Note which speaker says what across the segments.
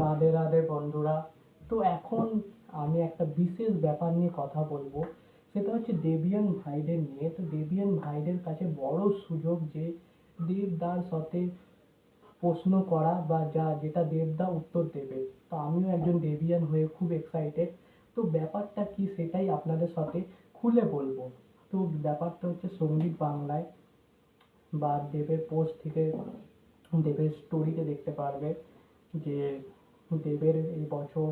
Speaker 1: রাধে রাধে বন্ধুরা। তো এখন আমি একটা বিশেষ ব্যাপার নিয়ে কথা বলবো, সেটা হচ্ছে দেবিয়ান ভাইদের নিয়ে। তো দেবিয়ান ভাইদের কাছে বড় সুযোগ যে দেবদার সাথে প্রশ্ন করা বা যেটা দেবদা উত্তর দেবে। তো আমিও একজন দেবিয়ান হয়ে খুব এক্সাইটেড। তো ব্যাপারটা কি সেটাই আপনাদের সাথে খুলে বলবো। তো ব্যাপারটা হচ্ছে সঙ্গীত বাংলায় বা দেবের পোস্ট থেকে, দেবের স্টোরিতে দেখতে পারবে যে দেবের এই বছর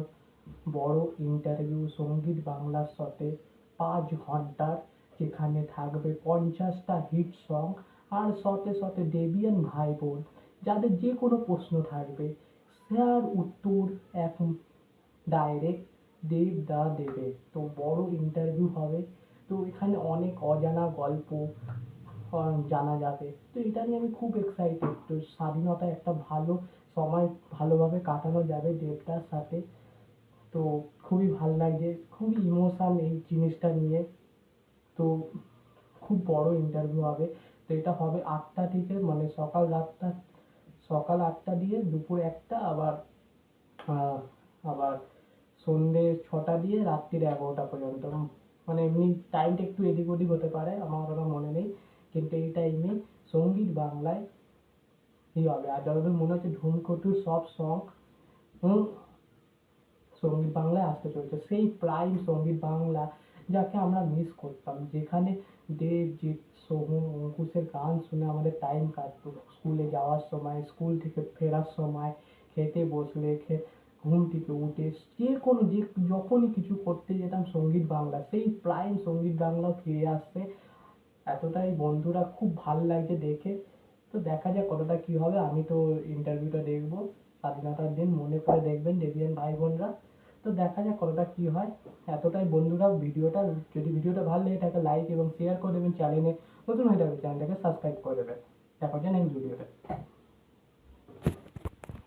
Speaker 1: বড় ইন্টারভিউ সঙ্গীত বাংলার সাথে 5 ঘন্টার, যেখানে থাকবে 50টা হিট সং। আর সাথে সাথে দেবিয়ান ভাই বোন যাদের যে কোনো প্রশ্ন থাকবে তার উত্তর এখন ডাইরেক্ট দেবদা দেবে। তো বড় ইন্টারভিউ হবে। তো এখানে অনেক অজানা গল্প জানা যাবে। তো এটা নিয়ে আমি খুব এক্সাইটেড। তো স্বাধীনতায় একটা ভালো সময় ভালোভাবে কাটানো যাবে দেবটার সাথে। তো খুবই ভাল লাগছে, খুবই ইমোশন এই জিনিসটা নিয়ে। তো খুব বড় ইন্টারভিউ হবে। তো এটা হবে 8টা থেকে, মানে সকাল 8টা দিয়ে দুপুর 1টা, আবার আহ, আবার সন্ধ্যে 6টা দিয়ে রাত্রির 11টা পর্যন্ত। মানে এমনি টাইমটা একটু এদিক ওদিক হতে পারে, আমার ওটা মনে নেই, কিন্তু এই টাইমে সঙ্গীত বাংলায় এই হবে। আর যতদূর মনে হচ্ছে ধূমকেতুর সব সং সঙ্গীত বাংলায় আসতে চলেছে, সেই প্রাইম সঙ্গীত বাংলা যাকে আমরা মিস করতাম, যেখানে দেবজিৎ, সোহম, অঙ্কুশের গান শুনে আমাদের টাইম কাটতো স্কুলে যাওয়ার সময়, স্কুল থেকে ফেরার সময়, খেতে বসলে, ঘুম থেকে উঠে, যে কোনো যখনই কিছু করতে যেতাম সঙ্গীত বাংলা, সেই প্রাইম সঙ্গীত বাংলা ফিরে আসছে। এতটাই বন্ধুরা খুব ভাল লাগছে দেখে। তো দেখা যাক কতটা কি হবে। আমি তো ইন্টারভিউটা দেখবো স্বাধীনতার দিন, মনে করে দেখবেন দেবিয়ান ভাই বোনরা। তো দেখা যাক কতটা কি হয়। এতটাই বন্ধুরা, যদি ভিডিওটা ভালো লাগে থাকে লাইক এবং শেয়ার করে দেবেন। চ্যানেলে নতুন হয়ে যাবে চ্যানেলটাকে সাবস্ক্রাইব করে দেবেন। দেখা হচ্ছে নেক্সট ভিডিওতে।